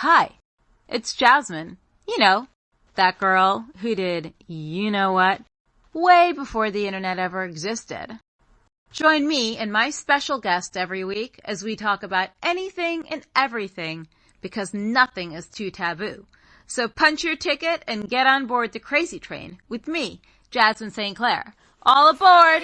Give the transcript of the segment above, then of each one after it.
Hi, it's Jasmine. You know, that girl who did you know what way before the internet ever existed. Join me and my special guest every week as we talk about anything and everything because nothing is too taboo. So punch your ticket and get on board the Krazy train with me, Jasmine St. Clair. All aboard!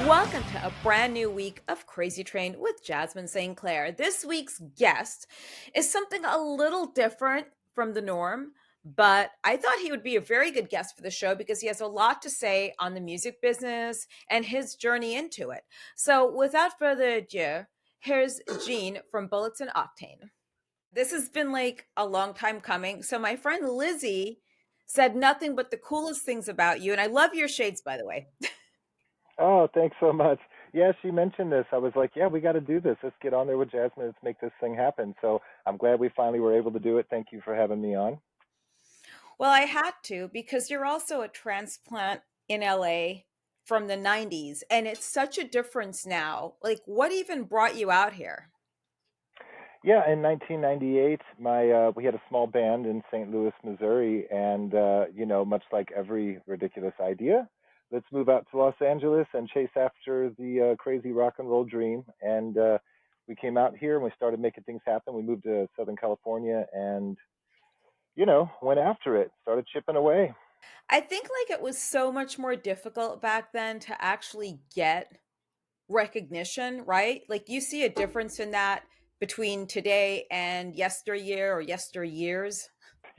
Welcome to a brand new week of Krazy Train with Jasmine St. Clair. This week's guest is something a little different from the norm, but I thought he would be a very good guest for the show because he has a lot to say on the music business and his journey into it. So without further ado, here's Gene from Bullets and Octane. This has been like a long time coming. So my friend Lizzie said nothing but the coolest things about you, and I love your shades, by the way. Oh, thanks so much. Yeah, she mentioned this. I was like, yeah, we got to do this. Let's get on there with Jasmine. Let's make this thing happen. So I'm glad we finally were able to do it. Thank you for having me on. Well, I had to because you're also a transplant in LA from the 90s, and it's such a difference now. Like, what even brought you out here? Yeah, in 1998, my we had a small band in St. Louis, Missouri, and much like every ridiculous idea, let's move out to Los Angeles and chase after the crazy rock and roll dream. And we came out here and we started making things happen. We moved to Southern California and went after it, started chipping away. I think like it was so much more difficult back then to actually get recognition, right? Like you see a difference in that between today and yesteryear or yesteryears.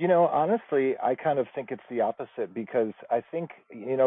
Honestly, I kind of think it's the opposite because I think,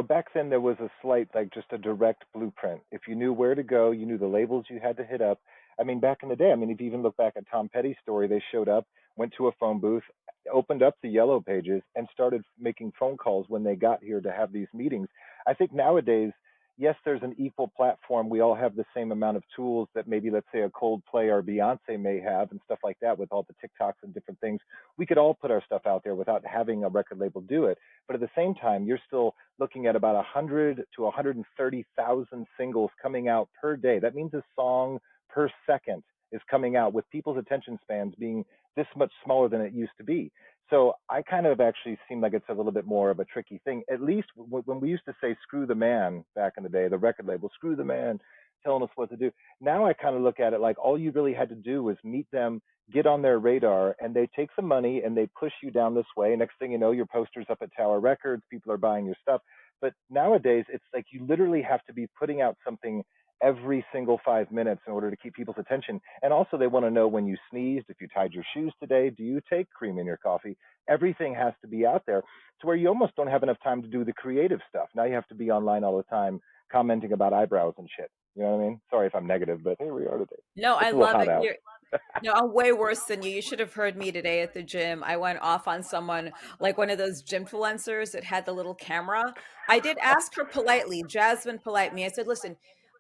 back then there was a slight, like just a direct blueprint. If you knew where to go, you knew the labels you had to hit up. I mean, back in the day, I mean, if you even look back at Tom Petty's story, they showed up, went to a phone booth, opened up the yellow pages, and started making phone calls when they got here to have these meetings. I think nowadays, yes, there's an equal platform. We all have the same amount of tools that maybe, let's say, a Coldplay or Beyonce may have and stuff like that with all the TikToks and different things. We could all put our stuff out there without having a record label do it. But at the same time, you're still looking at about 100 to 130,000 singles coming out per day. That means a song per second is coming out with people's attention spans being this much smaller than it used to be. So I kind of actually seem like it's a little bit more of a tricky thing. At least when we used to say "screw the man" back in the day, the record label "screw the man," telling us what to do. Now I kind of look at it like all you really had to do was meet them, get on their radar, and they take some money and they push you down this way. Next thing you know, your poster's up at Tower Records, people are buying your stuff. But nowadays, it's like you literally have to be putting out something every single 5 minutes in order to keep people's attention. And also, they want to know when you sneezed, if you tied your shoes today, do you take cream in your coffee? Everything has to be out there to where you almost don't have enough time to do the creative stuff. Now you have to be online all the time commenting about eyebrows and shit. You know what I mean? Sorry if I'm negative, but here we are today. No, I It's a little love hot it. out. No, I'm way worse than you. You should have heard me today at the gym. I went off on someone like one of those gym influencers that had the little camera. I did ask her politely, Jasmine polite me. I said, listen,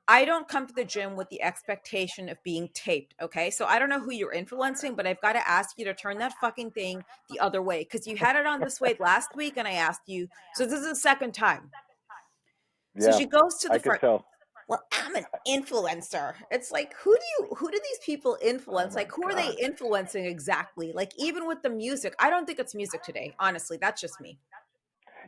I don't come to the gym with the expectation of being taped. Okay. So I don't know who you're influencing, but I've got to ask you to turn that fucking thing the other way because you had it on this way last week and I asked you. So this is the second time. So Yeah, she goes to the I could front. tell. Well, I'm an influencer. It's like who do these people Oh influence? my Like who are they God. influencing exactly? Like even with the music, I don't think it's music today. Honestly, that's just me.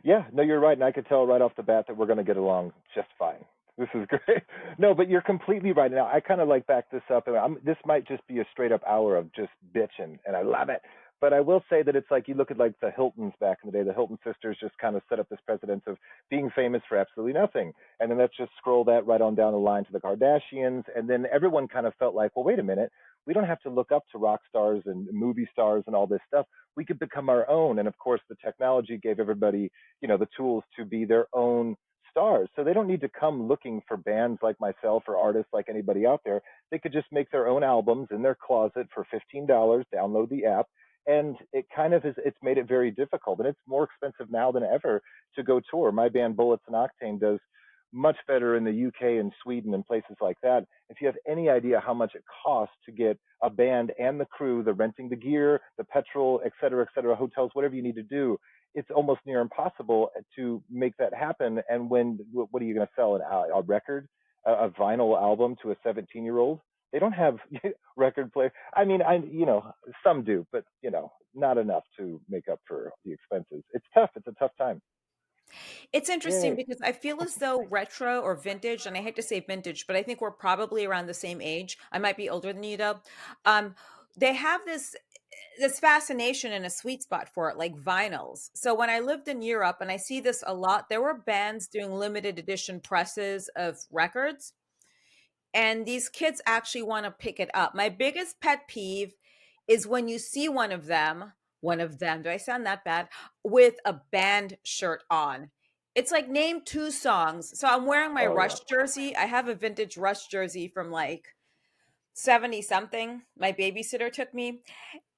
Yeah, no, you're right, and I could tell right off the bat that we're going to get along just fine. This is great. No, but you're completely right. Now, I kind of like back this up, and this might just be a straight up hour of just bitching, and I love it. But I will say that it's like you look at like the Hiltons back in the day. The Hilton sisters just kind of set up this precedence of being famous for absolutely nothing, and then let's just scroll that right on down the line to the Kardashians, and then everyone kind of felt like, well, wait a minute, we don't have to look up to rock stars and movie stars and all this stuff. We could become our own, and of course, the technology gave everybody the tools to be their own stars. So they don't need to come looking for bands like myself or artists like anybody out there. They could just make their own albums in their closet for $15, download the app. And it kind of is, it's made it very difficult. And it's more expensive now than ever to go tour. My band Bullets and Octane does much better in the UK and Sweden and places like that. If you have any idea how much it costs to get a band and the crew, the renting the gear, the petrol, et cetera, hotels, whatever you need to do, it's almost near impossible to make that happen. And what are you going to sell? A record, a vinyl album to a 17-year-old? They don't have record player. I mean, some do, but not enough to make up for the expenses. It's tough. It's a tough time. It's interesting Yay. because I feel as though retro or vintage, and I hate to say vintage, but I think we're probably around the same age. I might be older than you though. Um, they have this fascination and a sweet spot for it, like vinyls. So when I lived in Europe, and I see this a lot, there were bands doing limited edition presses of records, and these kids actually want to pick it up. My biggest pet peeve is when you see one of them, do I sound that bad? With a band shirt on. It's like name two songs. So I'm wearing my Oh yeah. Rush jersey. I have a vintage Rush jersey from like 70 something. My babysitter took me,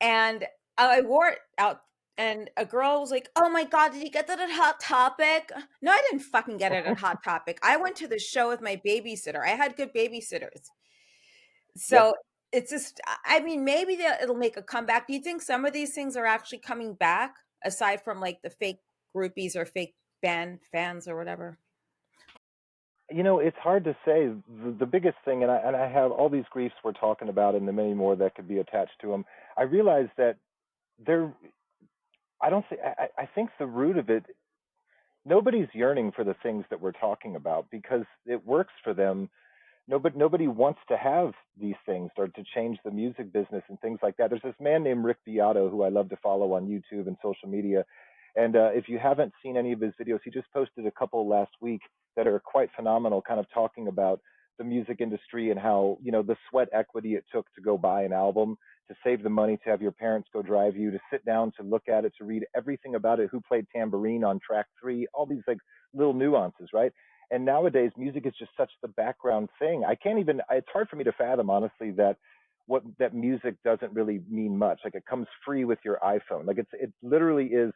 and I wore it out, and a girl was like, "Oh my god, did you get that at Hot Topic?" No, I didn't fucking get it at Hot Topic. I went to the show with my babysitter. I had good babysitters. Yep. So it's just, I mean, maybe it'll make a comeback. Do you think some of these things are actually coming back aside from like the fake groupies or fake band fans or whatever? It's hard to say. The biggest thing, and I have all these griefs we're talking about, and the many more that could be attached to them. I realize that there. I don't think. I think the root of it. Nobody's yearning for the things that we're talking about because it works for them. Nobody wants to have these things or to change the music business and things like that. There's this man named Rick Beato who I love to follow on YouTube and social media. And if you haven't seen any of his videos, he just posted a couple last week that are quite phenomenal, kind of talking about the music industry and how, the sweat equity it took to go buy an album, to save the money, to have your parents go drive you, to sit down, to look at it, to read everything about it, who played tambourine on track three, all these like little nuances, right? And nowadays music is just such the background thing. I can't even, it's hard for me to fathom honestly that music doesn't really mean much. Like it comes free with your iPhone. Like it literally is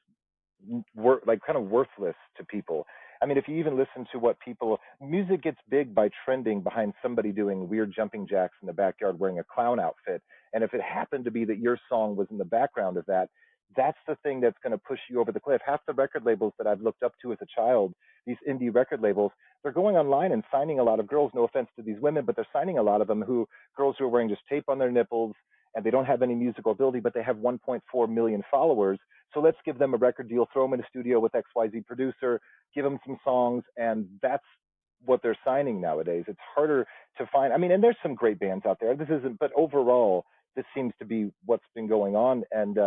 like kind of worthless to people. I mean, if you even listen to what people, music gets big by trending behind somebody doing weird jumping jacks in the backyard wearing a clown outfit. And if it happened to be that your song was in the background of that, that's the thing that's going to push you over the cliff. Half the record labels that I've looked up to as a child, these indie record labels, they're going online and signing a lot of girls. No offense to these women, but they're signing a lot of them girls who are wearing just tape on their nipples and they don't have any musical ability, but they have 1.4 million followers. So let's give them a record deal, throw them in a studio with XYZ producer, give them some songs, and that's what they're signing nowadays. It's harder to find. I mean, and there's some great bands out there. This isn't, but overall, this seems to be what's been going on. And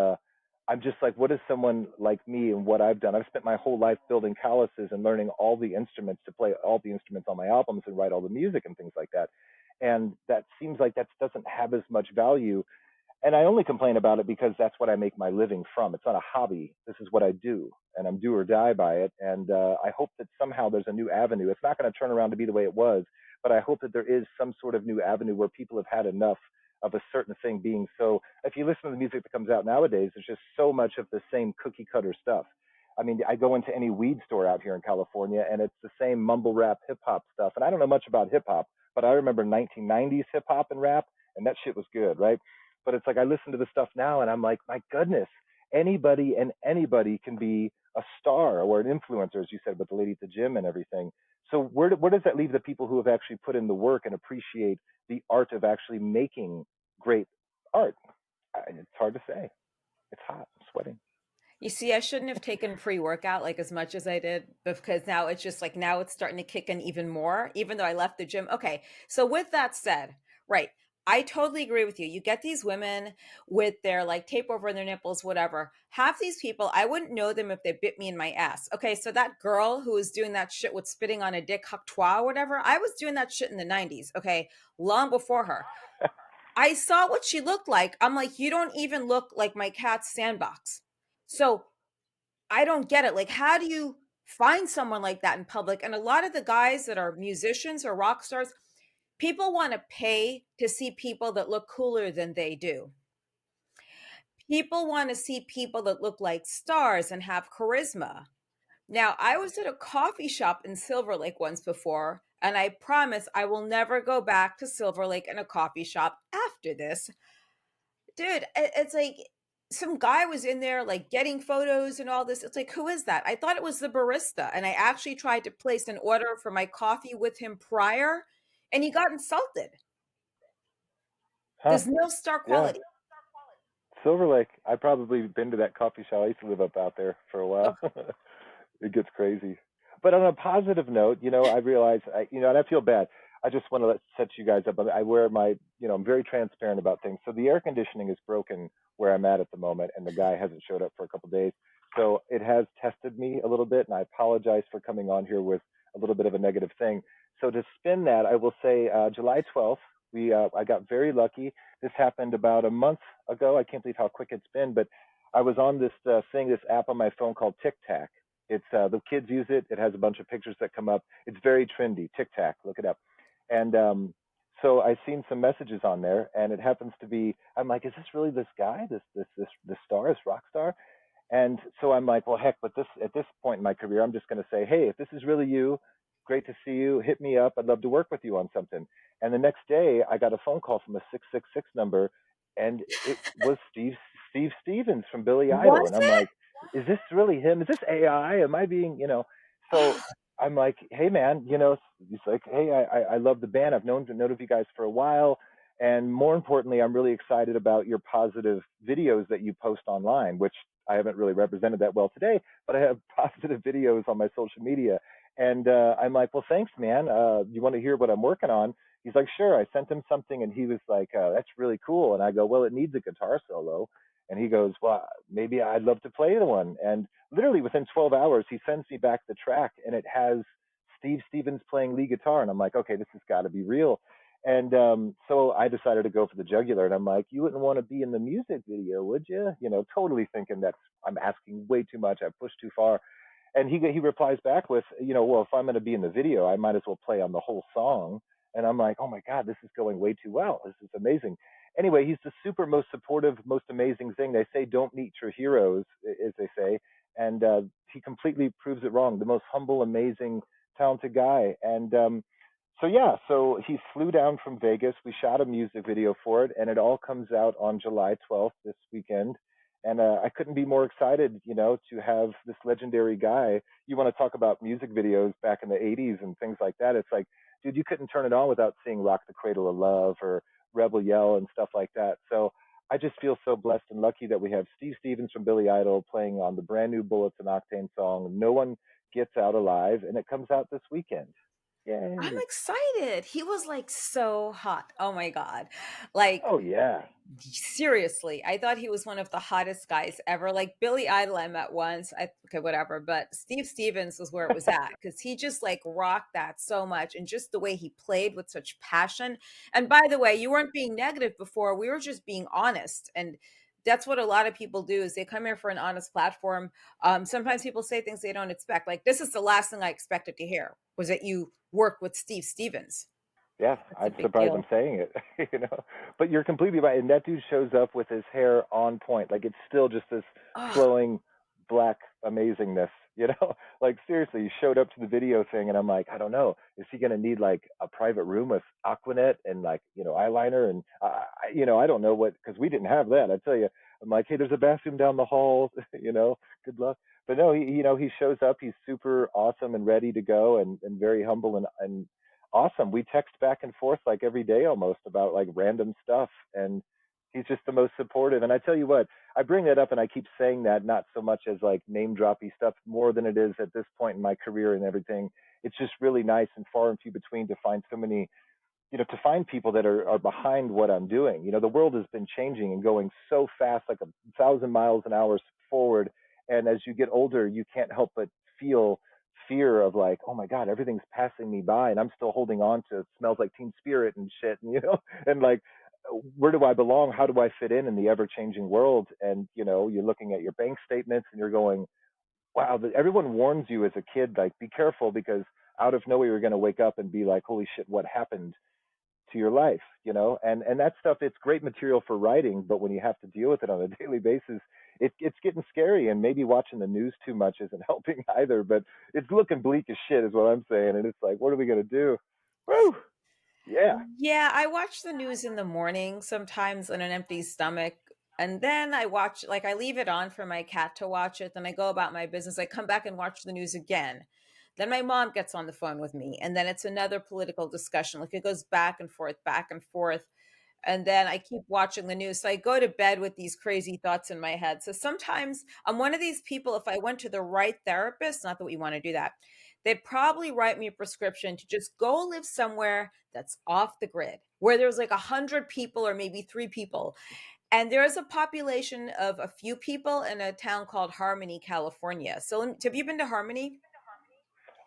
I'm just like, what is someone like me and what I've done? I've spent my whole life building calluses and learning all the instruments to play all the instruments on my albums and write all the music and things like that. And that seems like that doesn't have as much value, and I only complain about it because that's what I make my living from. It's not a hobby. This is what I do, and I'm do or die by it. And I hope that somehow there's a new avenue. It's not going to turn around to be the way it was, but I hope that there is some sort of new avenue where people have had enough of a certain thing being so. If you listen to the music that comes out nowadays, there's just so much of the same cookie cutter stuff. I mean, I go into any weed store out here in California, and it's the same mumble rap hip hop stuff. And I don't know much about hip hop, but I remember 1990s hip hop and rap, and that shit was good, right? But it's like I listen to the stuff now and I'm like, my goodness, anybody can be a star or an influencer, as you said, with the lady at the gym and everything. So where does that leave the people who have actually put in the work and appreciate the art of actually making great art? It's hard to say. It's hot. I'm sweating. You see, I shouldn't have taken pre-workout like as much as I did because now it's just like now it's starting to kick in even more, even though I left the gym. Okay, so with that said, right, I totally agree with you. You get these women with their like tape over their nipples, whatever. Half these people, I wouldn't know them if they bit me in my ass. Okay, so that girl who was doing that shit with spitting on a dick, Hactois, or whatever, I was doing that shit in the 90s, okay, long before her. I saw what she looked like. I'm like, you don't even look like my cat's sandbox. So I don't get it. Like, how do you find someone like that in public? And a lot of the guys that are musicians or rock stars, people want to pay to see people that look cooler than they do. People want to see people that look like stars and have charisma. Now, I was at a coffee shop in Silver Lake once before, and I promise I will never go back to Silver Lake in a coffee shop after this. Dude, it's like some guy was in there like getting photos and all this. It's like, who is that? I thought it was the barista. And I actually tried to place an order for my coffee with him prior, and he got insulted. Huh. There's no star Yeah. quality. Silver Lake. I've probably been to that coffee shop. I used to live up out there for a while. It gets crazy. But on a positive note, I realize, and I feel bad. I just want to set you guys up. I wear I'm very transparent about things. So the air conditioning is broken where I'm at the moment, and the guy hasn't showed up for a couple of days. So it has tested me a little bit, and I apologize for coming on here with a little bit of a negative thing. So to spin that, I will say July 12th, I got very lucky. This happened about a month ago. I can't believe how quick it's been, but I was on this app on my phone called TikTok. It's the kids use it. It has a bunch of pictures that come up. It's very trendy. TikTok, look it up. And so I seen some messages on there, and it happens to be. I'm like, is this really this guy? This star, this rock star? And so I'm like, well, heck, but this at this point in my career, I'm just going to say, hey, if this is really you, great to see you. Hit me up. I'd love to work with you on something. And the next day, I got a phone call from a 666 number, and it was Steve Stevens from Billy Idol. Was And I'm it? like, is this really him? Is this AI? Am I being? So I'm like, hey man, he's like, hey, I love the band. I've known of you guys for a while. And more importantly, I'm really excited about your positive videos that you post online, which I haven't really represented that well today, but I have positive videos on my social media. And I'm like, well, thanks, man. You want to hear what I'm working on? He's like, sure. I sent him something, and he was like, that's really cool. And I go, well, it needs a guitar solo. And he goes, well, maybe I'd love to play the one. And literally within 12 hours, he sends me back the track, and it has Steve Stevens playing lead guitar. And I'm like, okay, this has got to be real. And so I decided to go for the jugular. And I'm like, you wouldn't want to be in the music video, would you? Totally thinking that I'm asking way too much. I've pushed too far. And he replies back with, well, if I'm going to be in the video, I might as well play on the whole song. And I'm like, oh my God, this is going way too well. This is amazing. Anyway, he's the super most supportive, most amazing thing. They say don't meet your heroes, as they say. And he completely proves it wrong. The most humble, amazing, talented guy. And so yeah, so he flew down from Vegas. We shot a music video for it, and it all comes out on July 12th this weekend. And I couldn't be more excited, to have this legendary guy. You want to talk about music videos back in the 80s and things like that. It's like, dude, you couldn't turn it on without seeing Rock the Cradle of Love or Rebel Yell and stuff like that. So I just feel so blessed and lucky that we have Steve Stevens from Billy Idol playing on the brand new Bullets and Octane song, No One Gets Out Alive, and it comes out this weekend. I'm Yay. excited. He was like so hot. Oh my God. Like, Oh, yeah. seriously, I thought he was one of the hottest guys ever. Like Billy Idol, I met once. Okay, whatever. But Steve Stevens was where it was at because he just like rocked that so much, and just the way he played with such passion. And by the way, you weren't being negative before. We were just being honest, and that's what a lot of people do is they come here for an honest platform. Sometimes people say things they don't expect. Like this is the last thing I expected to hear was that you work with Steve Stevens. Yeah, That's a I'm big surprised I'm deal. saying it, But you're completely right. And that dude shows up with his hair on point. Like it's still just this Oh, flowing black amazingness, Like seriously, he showed up to the video thing and I'm like, I don't know. Is he going to need like a private room with Aquanet and like, eyeliner and I don't know what cuz we didn't have that. I tell you. I'm like, "Hey, there's a bathroom down the hall, Good luck." But no, he shows up. He's super awesome and ready to go and very humble and awesome. We text back and forth like every day almost about like random stuff, and he's just the most supportive. And I tell you what, I bring that up and I keep saying that not so much as like name droppy stuff more than it is at this point in my career and everything. It's just really nice and far and few between to find so many to find people that are behind what I'm doing. The world has been changing and going so fast, like 1,000 miles an hour forward. And as you get older, you can't help but feel fear of like, oh my God, everything's passing me by and I'm still holding on to Smells Like Teen Spirit and shit. And, and like, where do I belong? How do I fit in the ever changing world? And, you're looking at your bank statements and you're going, wow, everyone warns you as a kid, like, be careful because out of nowhere, you're going to wake up and be like, holy shit, what happened to your life, and that stuff, it's great material for writing, but when you have to deal with it on a daily basis, it's getting scary, and maybe watching the news too much isn't helping either, but it's looking bleak as shit is what I'm saying, and it's like, what are we going to do? Woo! Yeah. yeah, I watch the news in the morning sometimes on an empty stomach. And then I watch, like, I leave it on for my cat to watch it. Then I go about my business. I come back and watch the news again. Then my mom gets on the phone with me. And then it's another political discussion. Like, it goes back and forth, back and forth. and then I keep watching the news. So I go to bed with these crazy thoughts in my head. So sometimes I'm one of these people, if I went to the right therapist, not that we want to do that, they'd probably write me a prescription to just go live somewhere that's off the grid, where there's like 100 people or maybe 3 people. And there is a population of a few people in a town called Harmony, California. So have you been to Harmony?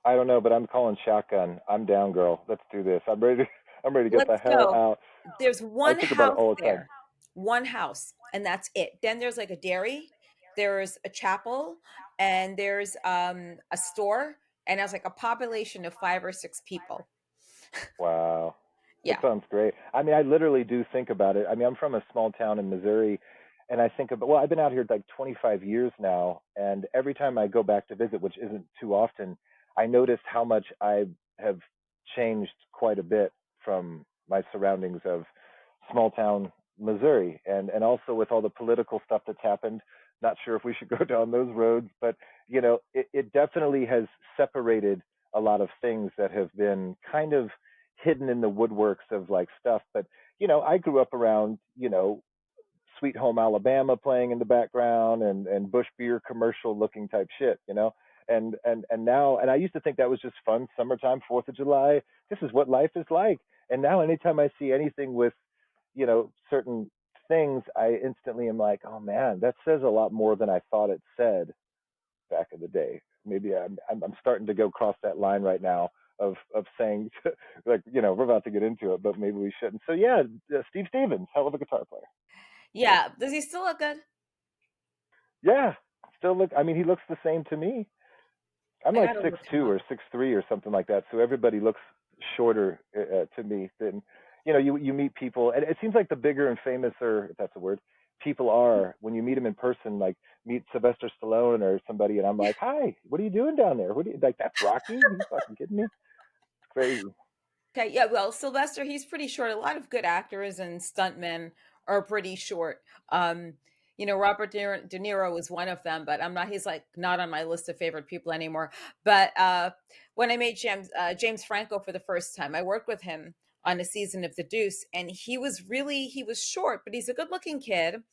I don't know, but I'm calling shotgun. I'm down, girl. Let's do this. I'm ready. I'm ready to get the Let's hell go. out. There's I one think about it house all the time. there, one house, and that's it. Then there's like a dairy, there's a chapel, and there's a store, and there's like a population of 5 or 6 people. Wow. That Yeah. sounds great. I mean, I literally do think about it. I mean, I'm from a small town in Missouri, and I think about, well, I've been out here like 25 years now, and every time I go back to visit, which isn't too often, I notice how much I have changed quite a bit from my surroundings of small town Missouri, and also with all the political stuff that's happened. Not sure if we should go down those roads, but it definitely has separated a lot of things that have been kind of hidden in the woodworks of like stuff. But I grew up around Sweet Home Alabama playing in the background and Bush beer commercial looking type shit, and now and I used to think that was just fun summertime, 4th of July. This is what life is like. And now anytime I see anything with certain things, I instantly am like, oh man, that says a lot more than I thought it said back in the day. Maybe I'm starting to go cross that line right now of saying like we're about to get into it, but maybe we shouldn't. So yeah, Steve Stevens, hell of a guitar player. Yeah. Does he still look good? Yeah, still look. I mean, he looks the same to me. I'm I like gotta six look him two up. or 6'3" or something like that. So everybody looks shorter to me than you meet people, and it seems like the bigger and famous, or if that's a word, people are when you meet them in person. Like meet Sylvester Stallone or somebody, and I'm like, "Hi, what are you doing down there? What do you like? That's Rocky? Are you fucking kidding me? It's crazy." Okay, yeah, well, Sylvester, he's pretty short. A lot of good actors and stuntmen are pretty short. Robert De Niro was one of them, but he's like not on my list of favorite people anymore. But when I made James Franco for the first time, I worked with him on a season of The Deuce, and he was short, but he's a good looking kid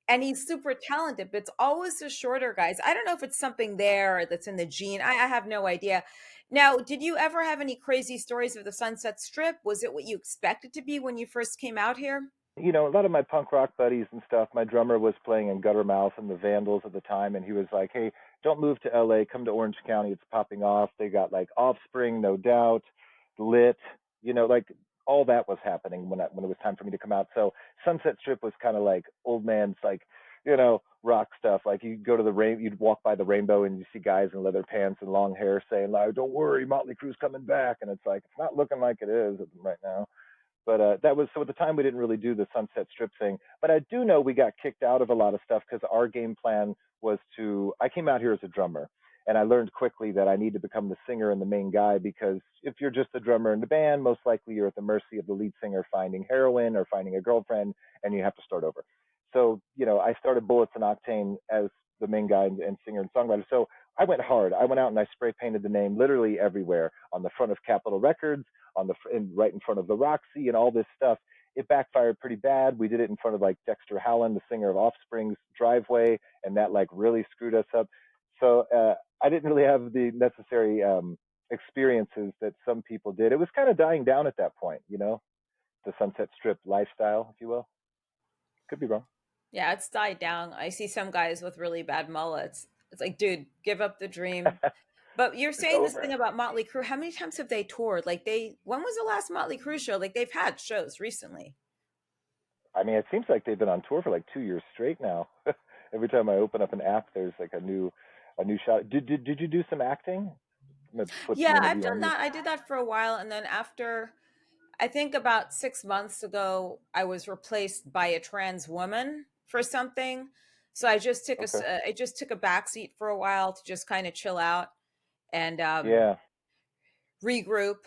and he's super talented, but it's always the shorter guys. I don't know if it's something there that's in the gene. I have no idea. Now, did you ever have any crazy stories of the Sunset Strip? Was it what you expected to be when you first came out here? A lot of my punk rock buddies and stuff, my drummer was playing in Guttermouth and the Vandals at the time, and he was like, "Hey, don't move to LA, come to Orange County, it's popping off." They got like Offspring, No Doubt, Lit, like all that was happening when it was time for me to come out. So Sunset Strip was kind of like old man's like, rock stuff. Like you'd walk by the Rainbow and you see guys in leather pants and long hair saying like, "Don't worry, Motley Crue's coming back," and it's like it's not looking like it is right now. But that was so at the time we didn't really do the Sunset Strip thing. But I do know we got kicked out of a lot of stuff because our game plan was to. I came out here as a drummer, and I learned quickly that I need to become the singer and the main guy because if you're just a drummer in the band, most likely you're at the mercy of the lead singer finding heroin or finding a girlfriend, and you have to start over. So I started Bullets and Octane as the main guy and singer and songwriter. So I went hard. I went out and I spray painted the name literally everywhere on the front of Capitol Records, right in front of the Roxy and all this stuff. It backfired pretty bad. We did it in front of like Dexter Howland, the singer of Offspring's driveway, and that like really screwed us up. So I didn't really have the necessary experiences that some people did. It was kind of dying down at that point, the Sunset Strip lifestyle, if you will. Could be wrong. Yeah, it's died down. I see some guys with really bad mullets. It's like, dude, give up the dream. But you're It's saying this thing over. about Motley Crue. How many times have they toured? When was the last Motley Crue show? Like they've had shows recently. I mean, it seems like they've been on tour for like 2 years straight now. Every time I open up an app, there's like a new shot. Did you do some acting? I'm gonna put Yeah, one of I've you on done mute. that. I did that for a while, and then after I think about 6 months ago, I was replaced by a trans woman for something. So Okay. I just took a backseat for a while to just kind of chill out and Yeah. regroup.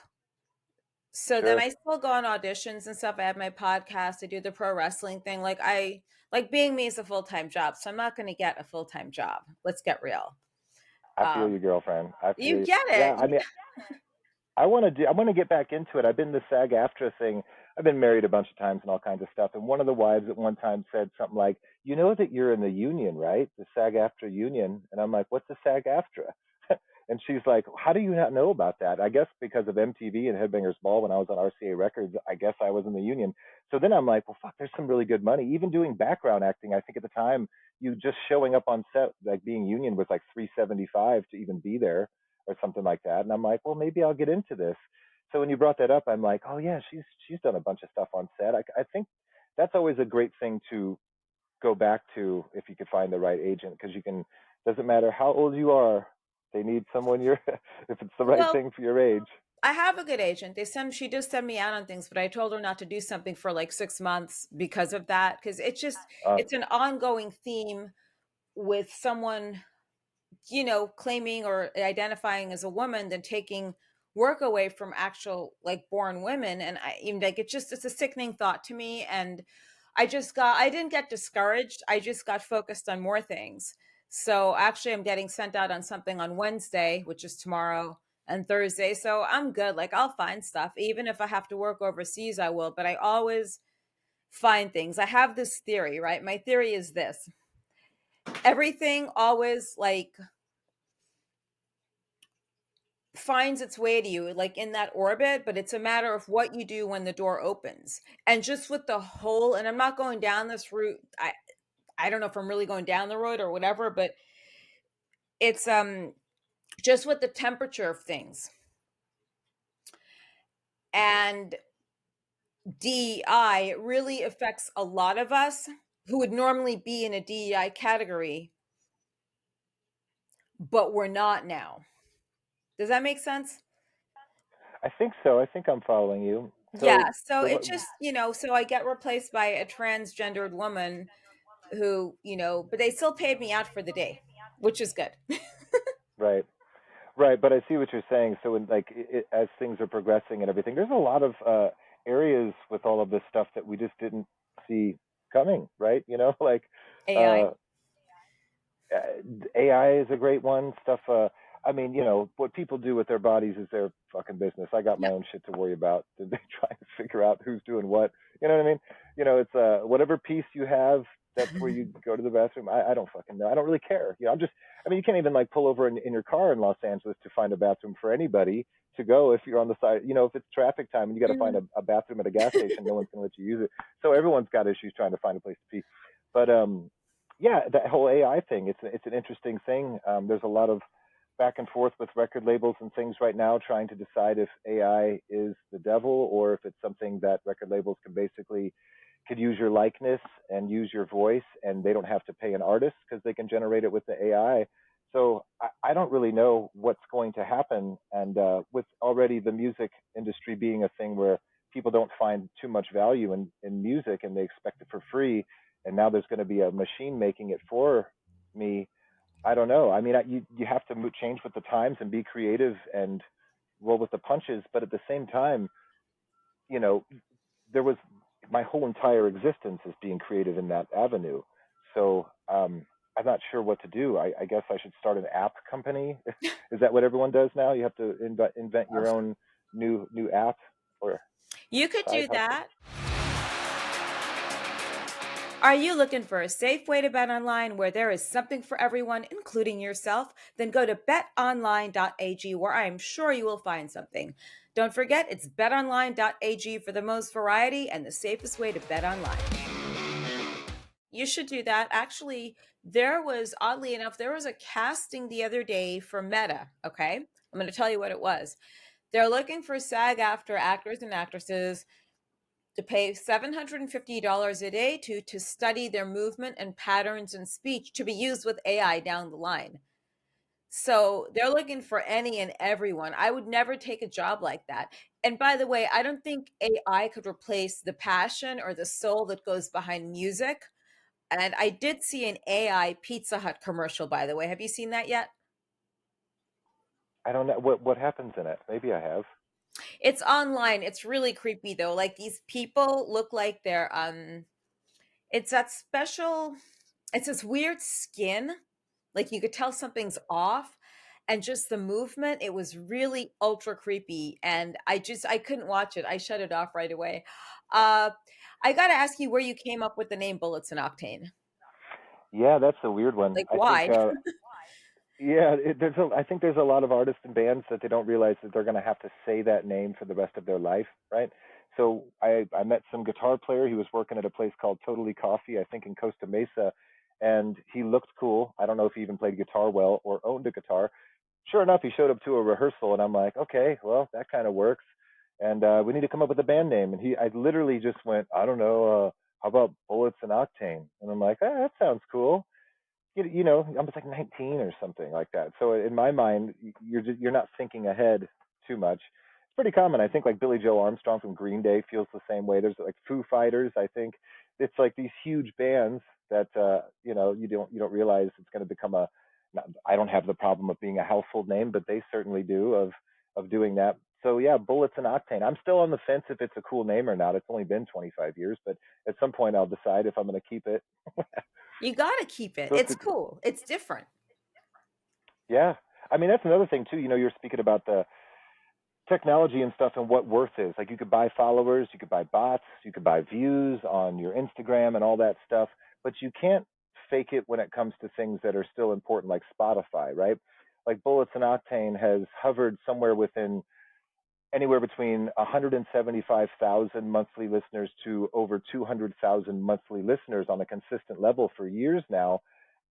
So then Sure. I still go on auditions and stuff. I have my podcast. I do the pro wrestling thing. Like being me is a full time job, so I'm not going to get a full time job. Let's get real. I feel you, Um, girlfriend. I feel you you. get Yeah. it. I mean, I want to get back into it. I've been the SAG-AFTRA thing. I've been married a bunch of times and all kinds of stuff. And one of the wives at one time said something like, "You know that you're in the union, right? The SAG-AFTRA union." And I'm like, "What's the SAG-AFTRA?" And she's like, "How do you not know about that?" I guess because of MTV and Headbangers Ball when I was on RCA Records, I guess I was in the union. So then I'm like, "Well, fuck, there's some really good money." Even doing background acting, I think at the time, you just showing up on set, like being union was like 375 to even be there or something like that. And I'm like, "Well, maybe I'll get into this." So when you brought that up, I'm like, "Oh yeah, she's done a bunch of stuff on set." I think that's always a great thing to go back to if you could find the right agent, because you can, doesn't matter how old you are, they need someone your if it's the right Well, thing for your age. I have a good agent. She does send me out on things, but I told her not to do something for like 6 months because of that. Because Uh, it's an ongoing theme with someone, claiming or identifying as a woman, then taking work away from actual like born women. And I even like it's a sickening thought to me. And I didn't get discouraged. I just got focused on more things. So actually I'm getting sent out on something on Wednesday, which is tomorrow, and Thursday. So I'm good. Like I'll find stuff. Even if I have to work overseas, I will. But I always find things. I have this theory, right? My theory is this: everything always like finds its way to you like in that orbit, but it's a matter of what you do when the door opens. And just with the whole, and I'm not going down this route, I don't know if I'm really going down the road or whatever, but it's just with the temperature of things and DEI, it really affects a lot of us who would normally be in a DEI category, but we're not now. Does that make sense? I think so. I think I'm following you. Yeah, So so the it what? just, so I get replaced by a transgendered woman who, but they still paid me out for the day, which is good. Right, right. But I see what you're saying. So when like as things are progressing and everything, there's a lot of areas with all of this stuff that we just didn't see coming. Right? Like AI. uh, AI is a great one. Stuff. I mean, what people do with their bodies is their fucking business. I got my Yep. own shit to worry about. They try to figure out who's doing what. You know what I mean? It's whatever piece you have. That's where you go to the bathroom. I don't fucking know. I don't really care. I'm just. I mean, you can't even like pull over in your car in Los Angeles to find a bathroom for anybody to go if you're on the side. If it's traffic time and you got to find Mhm. a bathroom at a gas station, no one's gonna let you use it. So everyone's got issues trying to find a place to pee. But yeah, that whole AI thing, it's an interesting thing. There's a lot of back and forth with record labels and things right now trying to decide if AI is the devil or if it's something that record labels can basically could use your likeness and use your voice and they don't have to pay an artist because they can generate it with the AI. So I don't really know what's going to happen. And with already the music industry being a thing where people don't find too much value in music and they expect it for free, and now there's going to be a machine making it for me. I don't know. I mean, you have to change with the times and be creative and roll with the punches, but at the same time, you know, there was my whole entire existence is being creative in that avenue. So I'm not sure what to do. I guess I should start an app company. Is that what everyone does now? You have to invent your own new app or You could side do hustle. that. Are you looking for a safe way to bet online where there is something for everyone, including yourself? Then go to betonline.ag, where I am sure you will find something. Don't forget, it's betonline.ag for the most variety and the safest way to bet online. You should do that. Actually, oddly enough, there was a casting the other day for Meta. Okay. I'm going to tell you what it was. They're looking for SAG after actors and actresses to pay $750 a day to study their movement and patterns in speech to be used with AI down the line. So they're looking for any and everyone. I would never take a job like that. And by the way, I don't think AI could replace the passion or the soul that goes behind music. And I did see an AI Pizza Hut commercial, by the way. Have you seen that yet? I don't know what happens in it. Maybe I have. It's online. It's really creepy though. Like these people look like they're it's that special, it's this weird skin. Like you could tell something's off. and just the movement, it was really ultra creepy, and I couldn't watch it. I shut it off right away. Uh, I gotta ask you where you came up with the name Bullets and Octane. Yeah, that's a weird one. Like, I think why? yeah, I think there's a lot of artists and bands that they don't realize that they're going to have to say that name for the rest of their life, right? So I met some guitar player. He was working at a place called Totally Coffee, I think in Costa Mesa, and he looked cool. I don't know if he even played guitar well or owned a guitar. Sure enough, he showed up to a rehearsal, and I'm like, okay, well, that kind of works. And we need to come up with a band name. And I literally just went, I don't know, how about Bullets and Octane? And I'm like, that sounds cool. You know, I was like 19 or something like that. So in my mind, you're not thinking ahead too much. It's pretty common. I think like Billy Joe Armstrong from Green Day feels the same way. There's like Foo Fighters. I think it's like these huge bands that you know you don't realize it's going to become a. Not, I don't have the problem of being a household name, but they certainly do of doing that. So yeah, Bullets and Octane. I'm still on the fence if it's a cool name or not. It's only been 25 years, but at some point I'll decide if I'm going to keep it. You gotta keep it. So It's it's cool. It's different. Yeah. I mean, that's another thing too. You know, you're speaking about the technology and stuff and what worth is. Like you could buy followers, you could buy bots, you could buy views on your Instagram and all that stuff, but you can't fake it when it comes to things that are still important like Spotify, right? Like Bullets and Octane has hovered somewhere within anywhere between 175,000 monthly listeners to over 200,000 monthly listeners on a consistent level for years now.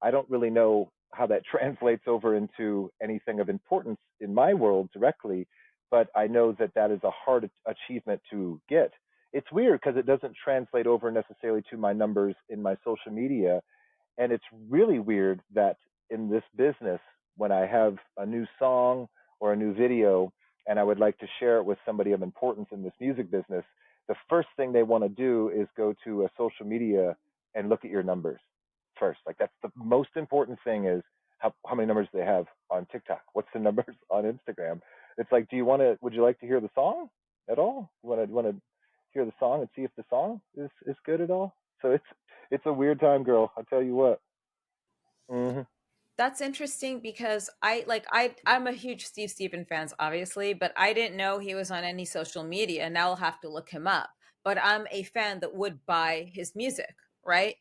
I don't really know how that translates over into anything of importance in my world directly, but I know that that is a hard achievement to get. It's weird because it doesn't translate over necessarily to my numbers in my social media, and it's really weird that in this business, when I have a new song or a new video and I would like to share it with somebody of importance in this music business, the first thing they want to do is go to a social media and look at your numbers first. Like that's the most important thing is how many numbers they have on TikTok. What's the numbers on Instagram? It's like, would you like to hear the song at all? You want to hear the song and see if the song is good at all? So it's a weird time, girl. I'll tell you what. Hmm. That's interesting because I'm a huge Steve Stephen fans, obviously, but I didn't know he was on any social media. Now I'll have to look him up. But I'm a fan that would buy his music, right?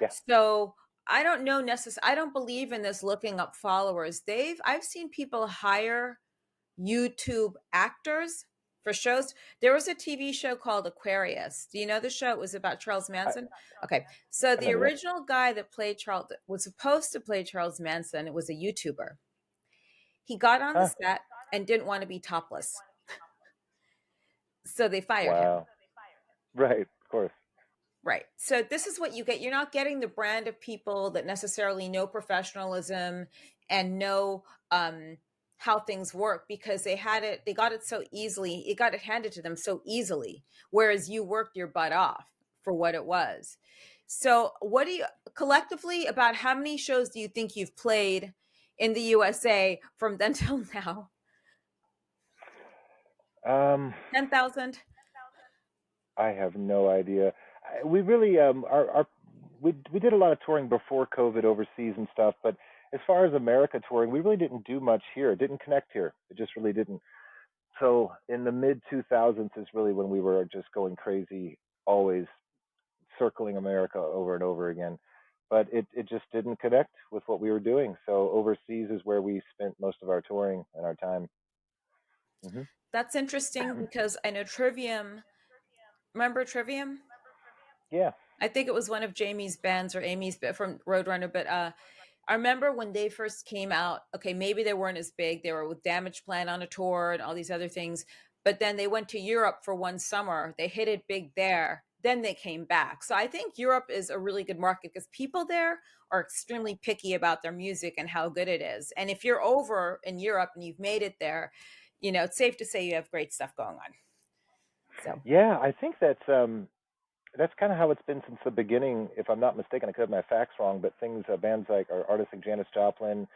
Yeah. So I don't know necessarily. I don't believe in this looking up followers. I've seen people hire YouTube actors for shows. There was a TV show called Aquarius. Do you know the show? It was about Charles I, Manson. Okay. So I the remember that. original guy that played Charles was supposed to play Charles Manson. It was a YouTuber. He got on the Huh. set and didn't want to be topless. So they fired him. Wow. Right. Of course. Right. So this is what you get. You're not getting the brand of people that necessarily know professionalism and know how things work because they got it so easily. It got it handed to them so easily, whereas you worked your butt off for what it was. So, what do you collectively about how many shows do you think you've played in the USA from then till now? Um, 10,000? I have no idea. We really our we did a lot of touring before COVID overseas and stuff, but as far as America touring, we really didn't do much here. It didn't connect here. It just really didn't. So in the mid 2000s is really when we were just going crazy, always circling America over and over again. But it just didn't connect with what we were doing. So overseas is where we spent most of our touring and our time. Hmm. That's interesting because I know Trivium. Remember Trivium? Yeah. I think it was one of Jamie's bands or Amy's from Roadrunner, but I remember when they first came out. Okay, maybe they weren't as big. They were with Damage Plan on a tour and all these other things, but then they went to Europe for one summer. They hit it big there. Then they came back. So I think Europe is a really good market because people there are extremely picky about their music and how good it is. And if you're over in Europe and you've made it there, it's safe to say you have great stuff going on. So Yeah, I think that's kind of how it's been since the beginning. If I'm not mistaken, I could have my facts wrong, but bands like or artists like Janis Joplin,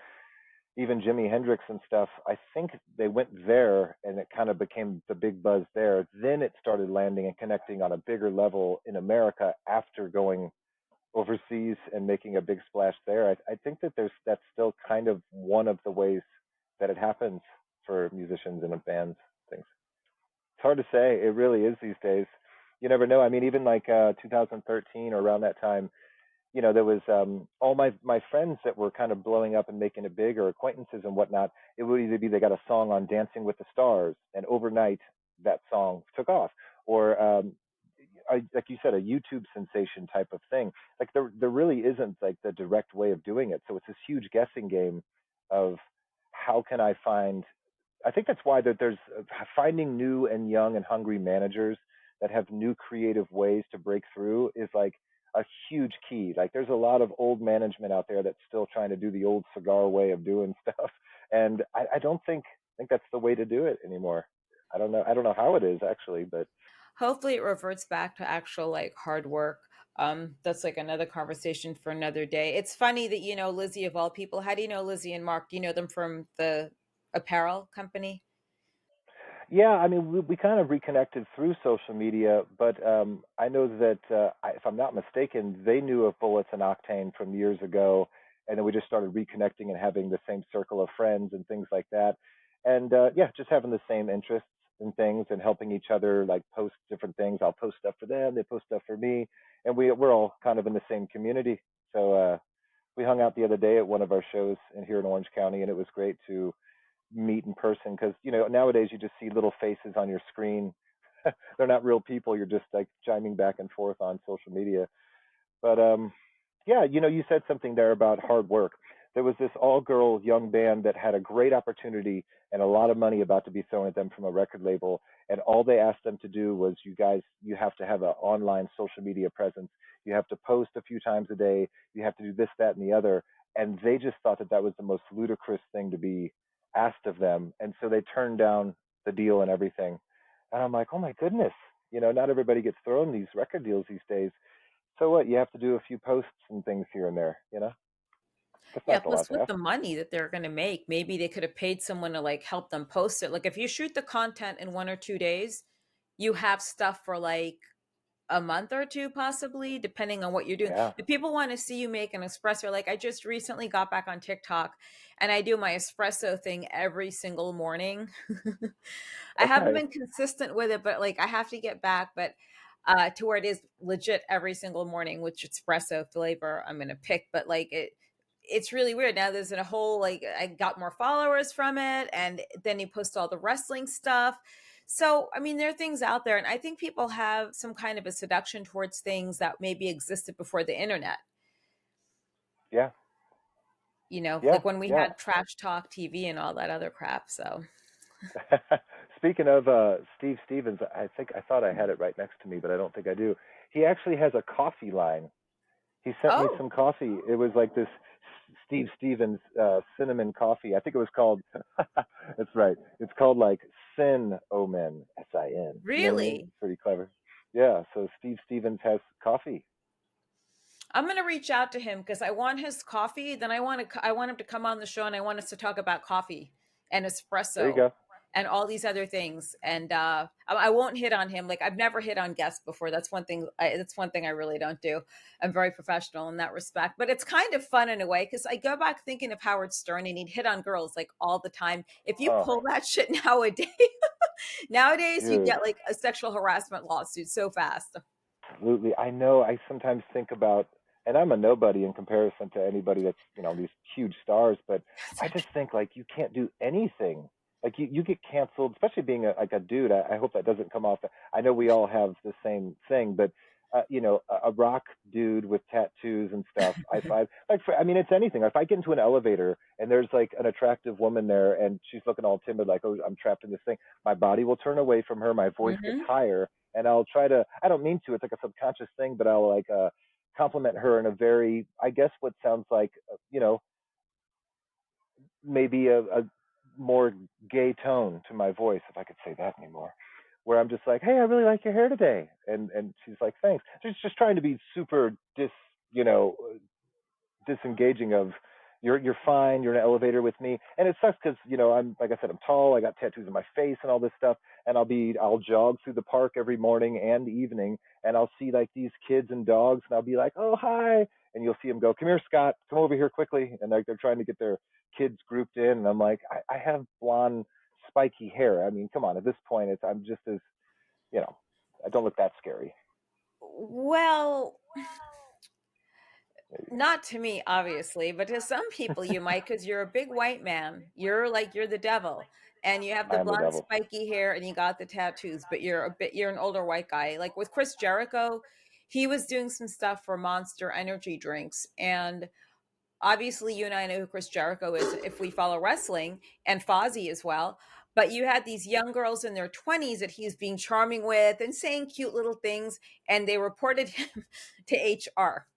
even Jimi Hendrix and stuff, I think they went there and it kind of became the big buzz there. Then it started landing and connecting on a bigger level in America after going overseas and making a big splash there. I think that that's still kind of one of the ways that it happens for musicians and bands things. It's hard to say. It really is these days. You never know. I mean, even like 2013 or around that time, there was all my friends that were kind of blowing up and making it big, or acquaintances and whatnot. It would either be they got a song on Dancing with the Stars, and overnight that song took off, or like you said, a YouTube sensation type of thing. Like there really isn't like the direct way of doing it. So it's this huge guessing game of how can I find. I think that's why that there's finding new and young and hungry managers that have new creative ways to break through is like a huge key. Like there's a lot of old management out there that's still trying to do the old cigar way of doing stuff, and I don't think that's the way to do it anymore. I don't know. I don't know how it is actually, but Hopefully it reverts back to actual like hard work. That's like another conversation for another day. It's funny that you know Lizzie of all people. How do you know Lizzie and Mark? Do you know them from the apparel company? yeah, I mean, we kind of reconnected through social media, but I know that if I'm not mistaken, they knew of Bullets and Octane from years ago, and then we just started reconnecting and having the same circle of friends and things like that, and yeah, just having the same interests in things and helping each other, like post different things. I'll post stuff for them, they post stuff for me, and we're all kind of in the same community. So we hung out the other day at one of our shows in here in Orange County, and it was great to meet in person because nowadays you just see little faces on your screen. They're not real people. You're just like chiming back and forth on social media. But yeah, you said something there about hard work. There was this all-girl young band that had a great opportunity and a lot of money about to be thrown at them from a record label, and all they asked them to do was, you guys, you have to have an online social media presence. You have to post a few times a day. You have to do this, that, and the other. And they just thought that that was the most ludicrous thing to be asked of them, and so they turned down the deal and everything. And I'm like, oh my goodness, not everybody gets thrown these record deals these days. So what? You have to do a few posts and things here and there. That's Yeah, not a lot plus to with ask. the money that they're going to make, maybe they could have paid someone to like help them post it. Like if you shoot the content in 1 or 2 days, you have stuff for like a month or two, possibly, depending on what you're doing. Yeah. If people want to see you make an espresso, like I just recently got back on TikTok and I do my espresso thing every single morning. I haven't Okay. been consistent with it, but like I have to get back, but to where it is legit every single morning, which espresso flavor I'm gonna pick. But like it's really weird. Now there's a whole like I got more followers from it, and then he posts all the wrestling stuff. So I mean, there are things out there, and I think people have some kind of a seduction towards things that maybe existed before the internet. Yeah. You know, Yeah. like when we Yeah. had trash talk TV and all that other crap. So, Speaking of Steve Stevens, I thought I had it right next to me, but I don't think I do. He actually has a coffee line. He sent me oh, some coffee. It was like this Steve Stevens cinnamon coffee. I think it was called. That's right. It's called like Sin Omen, Sin. You know what I mean? really? Pretty clever. Yeah. So Steve Stevens has coffee. I'm gonna reach out to him because I want his coffee. Then I want him to come on the show and I want us to talk about coffee and There you espresso go. and all these other things. And I won't hit on him. Like I've never hit on guests before. That's one thing. That's one thing I really don't do. I'm very professional in that respect. But it's kind of fun in a way because I go back thinking of Howard Stern and he'd hit on girls like all the time. If you Oh, pull that shit nowadays you dude. get like a sexual harassment lawsuit so fast. Absolutely. I know. I sometimes think about, and I'm a nobody in comparison to anybody that's, these huge stars, but I just think like you can't do anything. Like you get canceled, especially being like a dude. I hope that doesn't come off. I know we all have the same thing, but a rock dude with tattoos and stuff. I like, I mean, it's anything. If I get into an elevator and there's like an attractive woman there and she's looking all timid, like, oh, I'm trapped in this thing, my body will turn away from her. My voice gets Hmm. higher, and I'll try to. I don't mean to. It's like a subconscious thing, but I'll like compliment her in a very, I guess, what sounds like, maybe a more gay tone to my voice, if I could say that anymore. Where I'm just like, hey, I really like your hair today, and she's like, thanks. She's just trying to be super you know, disengaging of you're fine, you're in an elevator with me. And it sucks because I'm, like I said, I'm tall, I got tattoos on my face and all this stuff, and I'll jog through the park every morning and evening, and I'll see like these kids and dogs, and I'll be like, oh, hi, and you'll see them go, "Come here, Scott, come over here quickly," and like they're trying to get their kids grouped in, and I'm like, I have blonde spiky hair. I mean, come on, at this point, it's I'm just as you know, I don't look that scary. Well, not to me, obviously, but to some people you might, because you're a big white man. You're the devil, and you have the I am the blonde devil. spiky hair, and you got the tattoos. But you're an older white guy. Like with Chris Jericho, he was doing some stuff for Monster Energy drinks, and obviously you and I know who Chris Jericho is if we follow wrestling, and Fozzy as well. But you had these young girls in their 20s that he's being charming with and saying cute little things, and they reported him to HR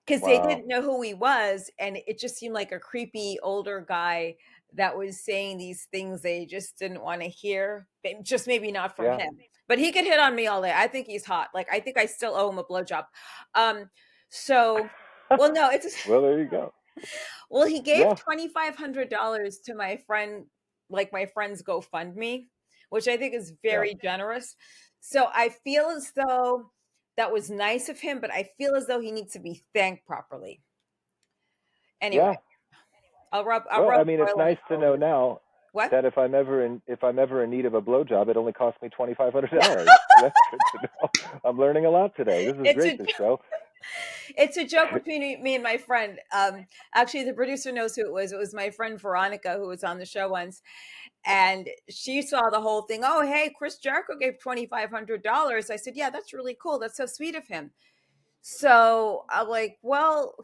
because they Wow. didn't know who he was, and it just seemed like a creepy older guy that was saying these things they just didn't want to hear, just maybe not from Yeah. him. But he could hit on me all day. I think he's hot. Like I think I still owe him a blowjob. um so well, no, it's Well, there you go. well, he gave Yeah. $2,500 to my friend, like my friend's GoFundMe, which I think is Yeah. very generous. So I feel as though that was nice of him, but I feel as though he needs to be thanked properly. Anyway, Yeah. I'll Well, rub I mean, it's oil on nice it to for know later. now What? that if I'm ever in need of a blowjob, it only costs me $2,500. That's good to know. I'm learning a lot today. This is It's great. a This show. it's a joke between me and my friend. Actually, the producer knows who it was. It was my friend Veronica who was on the show once, and she saw the whole thing. Oh, hey, Chris Jericho gave $2,500. I said, yeah, that's really cool. That's so sweet of him. So I'm like, well,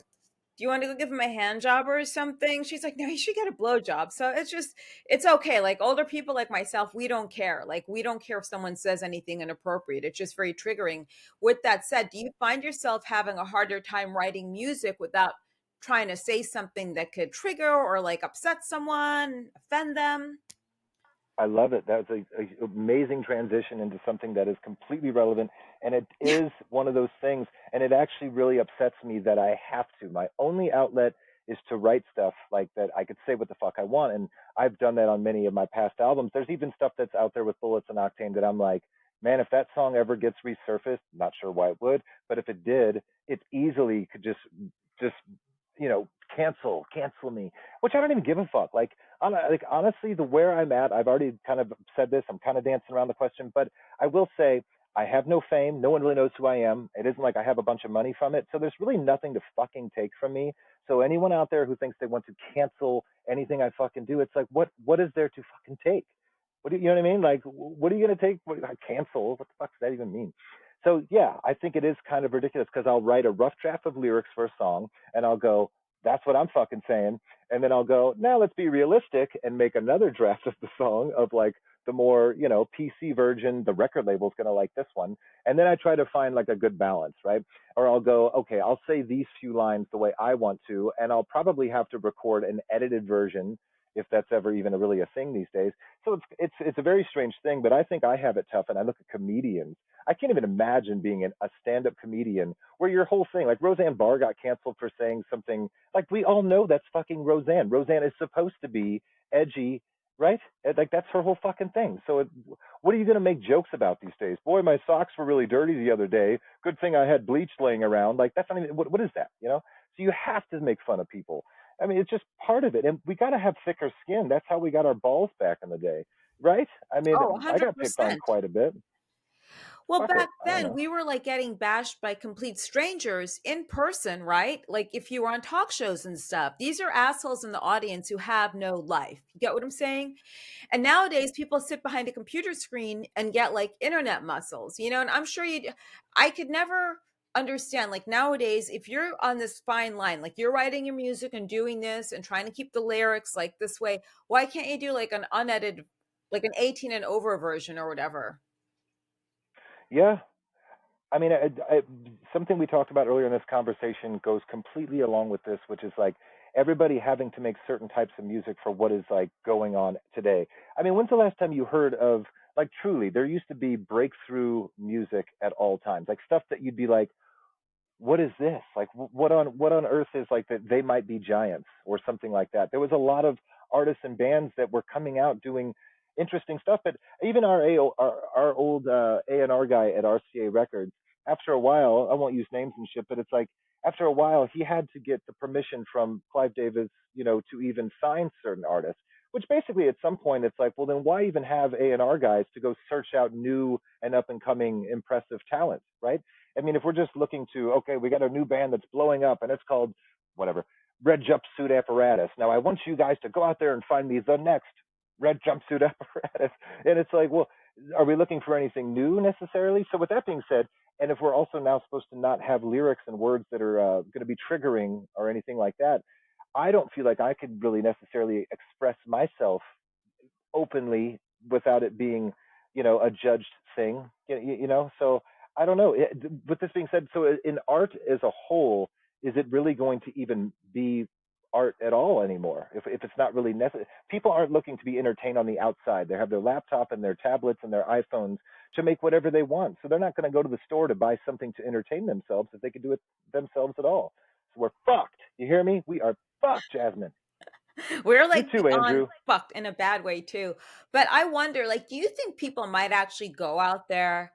do you want to go give him a hand job or something? She's like, no, he should get a blow job. So it's okay. Like older people like myself, we don't care. Like we don't care if someone says anything inappropriate. It's just very triggering. With that said, do you find yourself having a harder time writing music without trying to say something that could trigger or like upset someone, offend them? I love it. That's a amazing transition into something that is completely relevant, and it is one of those things. And it actually really upsets me that I have to. My only outlet is to write stuff like that. I could say what the fuck I want, and I've done that on many of my past albums. There's even stuff that's out there with Bullets and Octane that I'm like, man, if that song ever gets resurfaced, not sure why it would, but if it did, it easily could just you know cancel me, which I don't even give a fuck. Like honestly, the where I'm at, I've already kind of said this. I'm kind of dancing around the question, but I will say I have no fame. No one really knows who I am. It isn't like I have a bunch of money from it. So there's really nothing to fucking take from me. So anyone out there who thinks they want to cancel anything I fucking do, it's like what is there to fucking take? What do you know what I mean? Like what are you gonna take? What, cancel? What the fuck does that even mean? So yeah, I think it is kind of ridiculous because I'll write a rough draft of lyrics for a song and I'll go, that's what I'm fucking saying. And then I'll go, now let's be realistic and make another draft of the song of like the more, PC version. The record label's going to like this one. And then I try to find like a good balance, right? Or I'll go, okay, I'll say these few lines the way I want to, and I'll probably have to record an edited version if that's ever even really a thing these days. So it's a very strange thing, but I think I have it tough. And I look at comedians. I can't even imagine being a stand-up comedian where your whole thing, like Roseanne Barr got canceled for saying something like we all know that's fucking Roseanne. Roseanne is supposed to be edgy, right? Like that's her whole fucking thing. So what are you going to make jokes about these days? Boy, my socks were really dirty the other day. Good thing I had bleach laying around. Like that's not even what is that? So you have to make fun of people. I mean, it's just part of it, and we got to have thicker skin. That's how we got our balls back in the day, right? I mean, Oh, I got picked on 100%. quite a bit. Well, Fuck it. back I don't then know. we were like getting bashed by complete strangers in person, right? Like if you were on talk shows and stuff. These are assholes in the audience who have no life. You get what I'm saying? And nowadays people sit behind a computer screen and get like internet muscles, and I'm sure I could never understand like nowadays if you're on this fine line, like you're writing your music and doing this and trying to keep the lyrics like this way, why can't you do like an unedited, like an 18 and over version or whatever? Yeah, I mean, something we talked about earlier in this conversation goes completely along with this, which is like everybody having to make certain types of music for what is like going on today. I mean, when's the last time you heard of like truly? There used to be breakthrough music at all times, like stuff that you'd be like, what is this? Like, what on earth is like that? They might be giants or something like that. There was a lot of artists and bands that were coming out doing interesting stuff. But even our old A&R guy at RCA Records, after a while, I won't use names and shit, but it's like after a while, he had to get the permission from Clive Davis, to even sign certain artists. Which basically, at some point, it's like, well, then why even have A&R guys to go search out new and up and coming impressive talent, right? I mean, if we're just looking to, okay, we got a new band that's blowing up and it's called whatever, Red Jumpsuit Apparatus. Now, I want you guys to go out there and find me the next Red Jumpsuit Apparatus. And it's like, well, are we looking for anything new necessarily? So, with that being said, and if we're also now supposed to not have lyrics and words that are going to be triggering or anything like that, I don't feel like I could really necessarily express myself openly without it being, a judged thing. So I don't know. With this being said, so in art as a whole, is it really going to even be art at all anymore? If it's not really necessary, people aren't looking to be entertained on the outside. They have their laptop and their tablets and their iPhones to make whatever they want. So they're not going to go to the store to buy something to entertain themselves if they could do it themselves at all. So we're fucked. You hear me? We are fucked, Jasmine. We're You like too, beyond Andrew. fucked in a bad way too. But I wonder, like, do you think people might actually go out there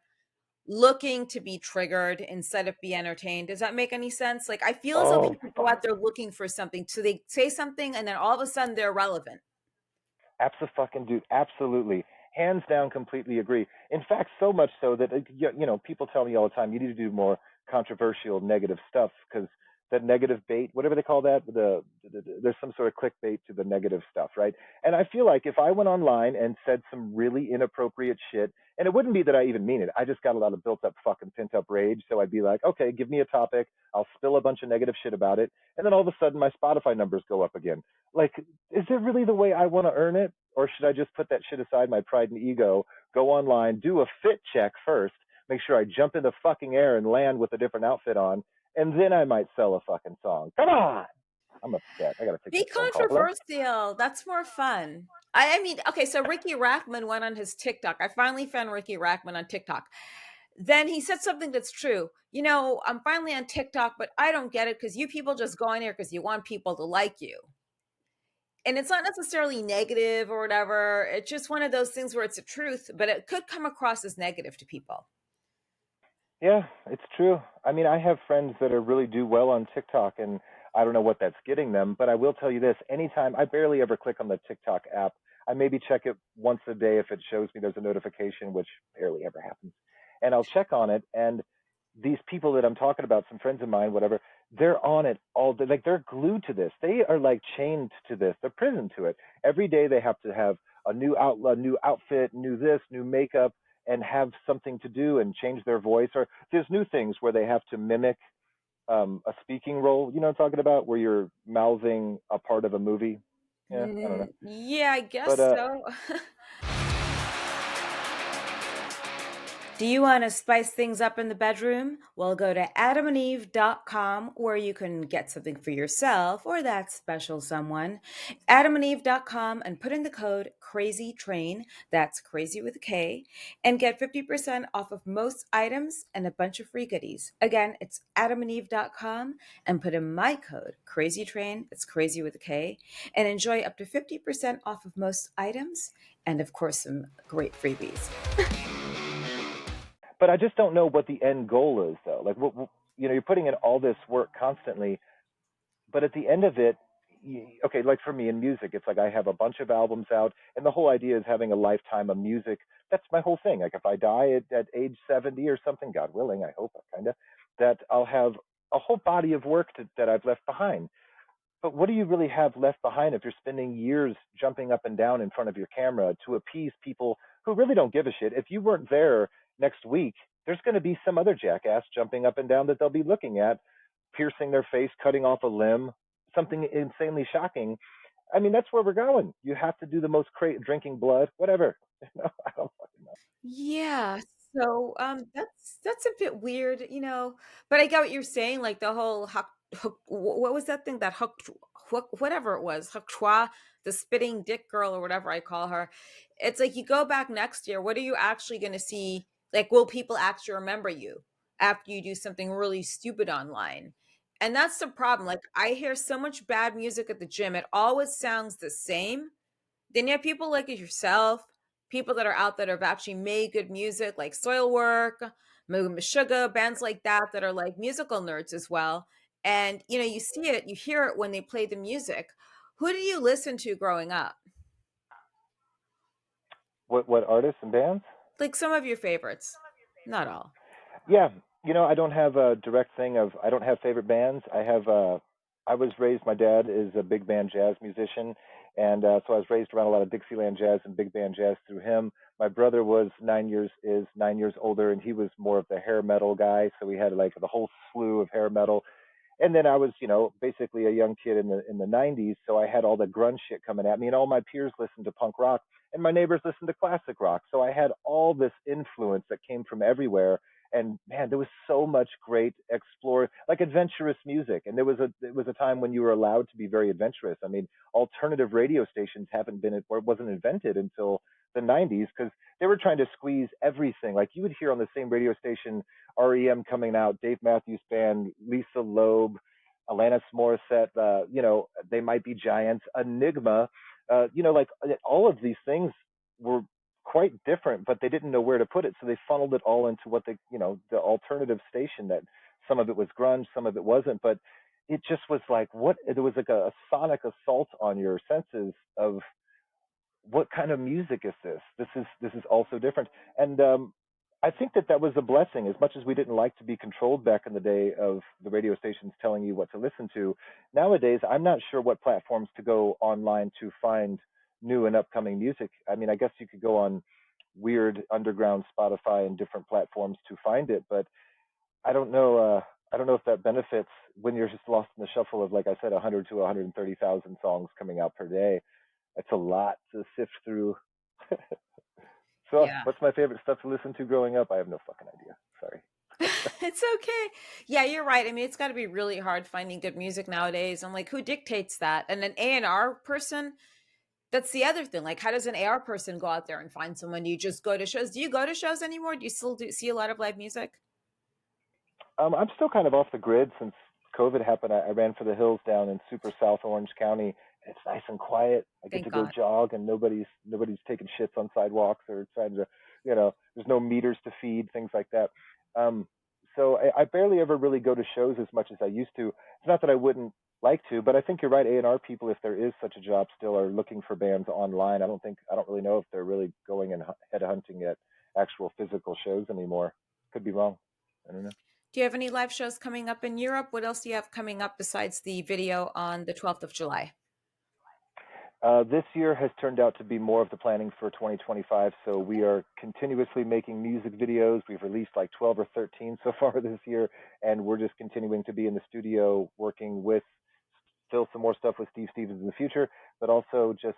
looking to be triggered instead of be entertained? Does that make any sense? Like, I feel as though Oh, people go fuck. out there looking for something, so they say something and then all of a sudden they're relevant. Dude, absolutely. Hands down, completely agree. In fact, so much so that people tell me all the time, you need to do more controversial, negative stuff because that negative bait, whatever they call that, there's some sort of clickbait to the negative stuff, right? And I feel like if I went online and said some really inappropriate shit, and it wouldn't be that I even mean it, I just got a lot of built up fucking pent up rage, so I'd be like, okay, give me a topic, I'll spill a bunch of negative shit about it, and then all of a sudden my Spotify numbers go up again. Like, is it really the way I want to earn it? Or should I just put that shit aside, my pride and ego, go online, do a fit check first, make sure I jump in the fucking air and land with a different outfit on, and then I might sell a fucking song. Come on! I'm upset. I gotta take Be this phone call. Hello? controversial. That's more fun. I mean, okay, so Ricky Rackman went on his TikTok. I finally found Ricky Rackman on TikTok. Then he said something that's true. I'm finally on TikTok, but I don't get it because you people just go in here because you want people to like you. And it's not necessarily negative or whatever. It's just one of those things where it's a truth, but it could come across as negative to people. Yeah, it's true. I mean, I have friends that are really do well on TikTok, and I don't know what that's getting them, but I will tell you this: anytime I barely ever click on the TikTok app, I maybe check it once a day if it shows me there's a notification, which barely ever happens, and I'll check on it. And these people that I'm talking about, some friends of mine, whatever, they're on it all day. Like they're glued to this. They are like chained to this. They're prisoned to it. Every day they have to have a new outfit, new this, new makeup, and have something to do and change their voice. Or there's new things where they have to mimic a speaking role. You know what I'm talking about? Where you're mouthing a part of a movie. Yeah, I don't know. Yeah, I But guess so. Do you want to spice things up in the bedroom? Well, go to adamandeve.com where you can get something for yourself or that special someone. Adamandeve.com and put in the code Krazytrain, that's crazy with a K, and get 50% off of most items and a bunch of free goodies. Again, it's adamandeve.com and put in my code Krazytrain, it's crazy with a K, and enjoy up to 50% off of most items and, of course, some great freebies. I just don't know what the end goal is though. Like you're putting in all this work constantly, but at the end of it, okay, like for me in music, it's like I have a bunch of albums out, and the whole idea is having a lifetime of music. That's my whole thing. Like if I die at age 70 or something, God willing, I hope, kind of, that I'll have a whole body of work that I've left behind. But what do you really have left behind if you're spending years jumping up and down in front of your camera to appease people who really don't give a shit? If you weren't there next week, there's going to be some other jackass jumping up and down that they'll be looking at, piercing their face, cutting off a limb, something insanely shocking. I mean, that's where we're going. You have to do the most drinking blood, whatever. I don't fucking know. Yeah, so, that's a bit weird, but I get what you're saying, like, the whole what was that thing that whatever it was, Hakchwa, the spitting dick girl or whatever I call her. It's like you go back next year, what are you actually gonna see? Like, will people actually remember you after you do something really stupid online? And that's the problem, like, I hear so much bad music at the gym, it always sounds the same. Then you have people like yourself, people that are out that have actually made good music, like Soilwork. Sugar, bands like that are like musical nerds as well. And you see it, you hear it when they play the music. Who do you listen to growing up? What artists and bands? Like some of your favorites, not all. Yeah, I don't have a direct thing of I don't have favorite bands. I was raised my dad is a big band jazz musician and so I was raised around a lot of Dixieland jazz and big band jazz through him. My brother was 9 years older and he was more of the hair metal guy, so we had like the whole slew of hair metal. And then I was, basically a young kid in the 90s, so I had all the grunge shit coming at me, and all my peers listened to punk rock, and my neighbors listened to classic rock. So I had all this influence that came from everywhere. And man, there was so much great explore, like adventurous music. And it was a time when you were allowed to be very adventurous. I mean, alternative radio stations haven't been or wasn't invented until the 90s because they were trying to squeeze everything. Like you would hear on the same radio station REM coming out, Dave Matthews Band, Lisa Loeb, Alanis Morissette, They Might Be Giants, Enigma, like all of these things were quite different, but they didn't know where to put it, so they funneled it all into what the alternative station that some of it was grunge, some of it wasn't, but it just was like what there was like a sonic assault on your senses of what kind of music is this? This is also different, and I think that was a blessing. As much as we didn't like to be controlled back in the day of the radio stations telling you what to listen to, nowadays I'm not sure what platforms to go online to find new and upcoming music. I mean, I guess you could go on weird underground Spotify and different platforms to find it, but I don't know. I don't know if that benefits when you're just lost in the shuffle of, like I said, 100 to 130,000 songs coming out per day. It's a lot to sift through. So, Yeah. what's my favorite stuff to listen to growing up? I have no fucking idea. Sorry. It's okay. Yeah, you're right. I mean, it's got to be really hard finding good music nowadays. I'm like, who dictates that? And an A&R person, that's the other thing. Like, how does an AR person go out there and find someone? Do you just go to shows? Do you go to shows anymore? Do you still see a lot of live music? I'm still kind of off the grid since COVID happened. I ran for the hills down in super South Orange County. It's nice and quiet. I get Thank to go God. jog, and nobody's taking shits on sidewalks or trying to, there's no meters to feed, things like that. Um, so I barely ever really go to shows as much as I used to. It's not that I wouldn't like to, but I think you're right. A&R people, if there is such a job, still are looking for bands online. I don't really know if they're really going and headhunting at actual physical shows anymore. Could be wrong. I don't know. Do you have any live shows coming up in Europe? What else do you have coming up besides the video on the 12th of July? This year has turned out to be more of the planning for 2025. So we are continuously making music videos. We've released like 12 or 13 so far this year, and we're just continuing to be in the studio working with still some more stuff with Steve Stevens in the future, but also just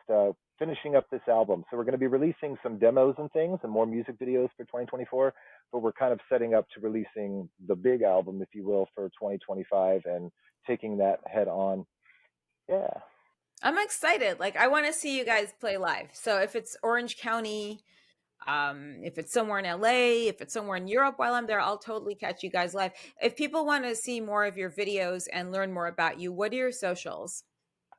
finishing up this album. So we're going to be releasing some demos and things and more music videos for 2024, but we're kind of setting up to releasing the big album, if you will, for 2025 and taking that head on. Yeah. I'm excited. Like, I want to see you guys play live. So if it's Orange County, if it's somewhere in LA, if it's somewhere in Europe while I'm there, I'll totally catch you guys live. If people want to see more of your videos and learn more about you, what are your socials?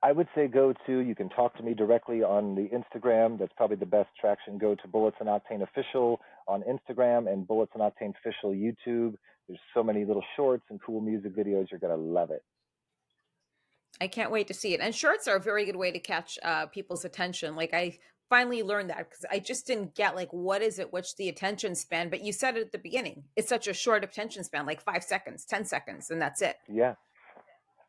I would say you can talk to me directly on the Instagram. That's probably the best traction. Go to Bullets and Octane Official on Instagram and Bullets and Octane Official YouTube. There's so many little shorts and cool music videos. You're going to love it. I can't wait to see it. And shorts are a very good way to catch people's attention. Like, I finally learned that because I just didn't get like what is it, what's the attention span. But you said it at the beginning. It's such a short attention span, like 5 seconds, 10 seconds, and that's it. Yeah.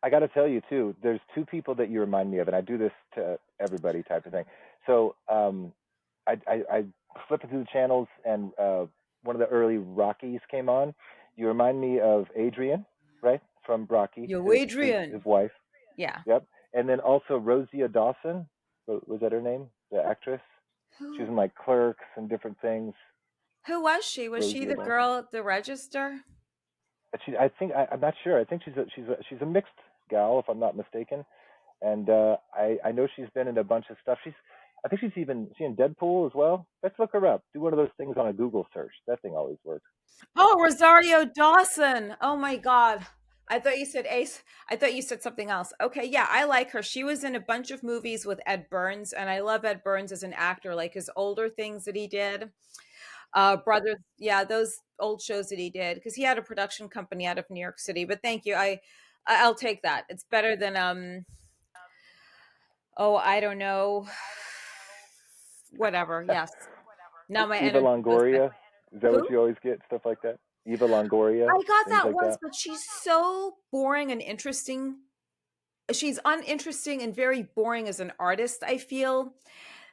I got to tell you, too, there's two people that you remind me of, and I do this to everybody type of thing. So I flipping through the channels, and one of the early Rockies came on. You remind me of Adrian, right, from Rocky, Yo, his Adrian. wife. Yeah. Yep. And then also Rosia Dawson. Was that her name? The actress? She was Who in like Clerks and different things. who was she? Was she Rosia the Dawson. girl at the register? I think I'm not sure. I think she's a mixed gal, if I'm not mistaken. And I know she's been in a bunch of stuff. I think she in Deadpool as well. Let's look her up. Do one of those things on a Google search. That thing always works. Oh, Rosario Dawson. Oh my God. I thought you said Ace. I thought you said something else. Okay, yeah, I like her. She was in a bunch of movies with Ed Burns, and I love Ed Burns as an actor, like his older things that he did. Brothers, yeah, those old shows that he did because he had a production company out of New York City. But thank you, I'll take that. It's better than oh, I don't know, whatever. Yes, now my Eva energy goes back. Longoria. Is that what Who? you always get? Stuff like that? Eva Longoria, I got things that like once, that? but she's so boring and interesting. She's uninteresting and very boring as an artist, I feel.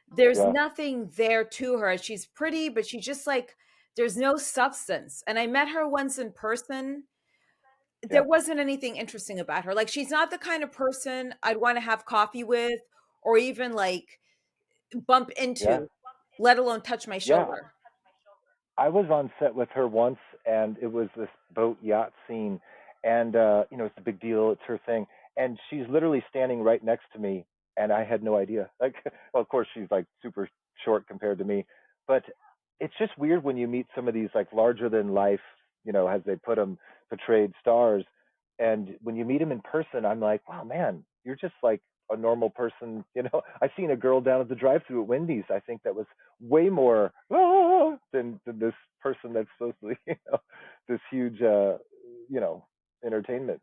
There's Yeah, nothing there to her. She's pretty, but she's just like there's no substance. And I met her once in person. There yeah, wasn't anything interesting about her. Like she's not the kind of person I'd want to have coffee with or even like bump yeah, into, let alone touch my yeah. shoulder. I was on set with her once, and it was this boat yacht scene, and it's a big deal. It's her thing, and she's literally standing right next to me, and I had no idea. Like, well, of course, she's like super short compared to me, but it's just weird when you meet some of these like larger than life, as they put them, portrayed stars, and when you meet them in person, I'm like, wow, man, you're just like a normal person. I seen a girl down at the drive-through at Wendy's. I think that was way more than this person that's supposed to be, this huge, you know, entertainment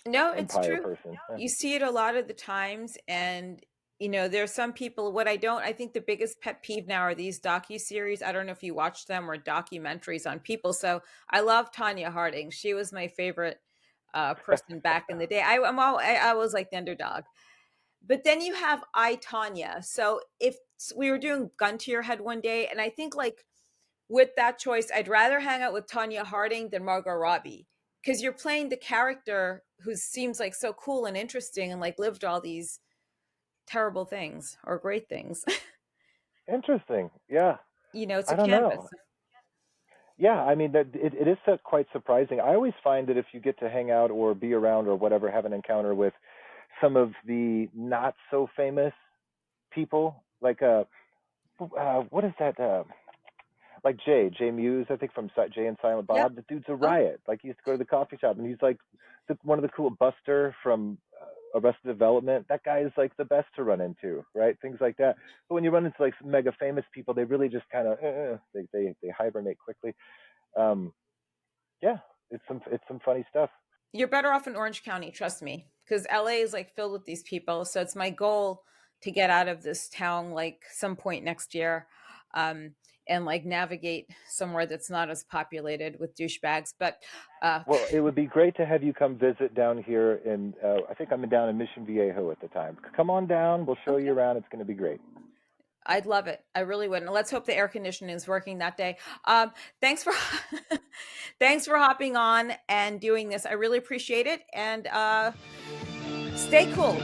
No, it's empire true. person. Yeah. You see it a lot of the times, and there's some people. What I don't, I think the biggest pet peeve now are these docu series. I don't know if you watch them or documentaries on people. So I love Tanya Harding. She was my favorite person back in the day. I was like the underdog. But then you have I Tanya. So if we were doing gun to your head one day, and I think like with that choice, I'd rather hang out with Tanya Harding than Margot Robbie because you're playing the character who seems like so cool and interesting and like lived all these terrible things or great things. Interesting. Yeah. It's a I don't canvas. know. Yeah, I mean that it is quite surprising. I always find that if you get to hang out or be around or whatever, have an encounter with some of the not so famous people, like what is that? Like Jay Muse, I think from Jay and Silent Yep. Bob. The dude's a Oh, riot. Like he used to go to the coffee shop, and he's like one of the cool Buster from Arrested Development. That guy is like the best to run into, right? Things like that. But when you run into like mega famous people, they really just kind of they hibernate quickly. Um, yeah, it's some funny stuff. you're better off in Orange County, trust me, because LA is like filled with these people. So it's my goal to get out of this town like some point next year. Um, and like navigate somewhere that's not as populated with douchebags. But uh, Well, it would be great to have you come visit down here in. I think I'm down in Mission Viejo at the time. Come on down. We'll show you okay, around. It's going to be great. I'd love it. I really would. And let's hope the air conditioning is working that day. Thanks for thanks for hopping on and doing this. I really appreciate it. And stay cool.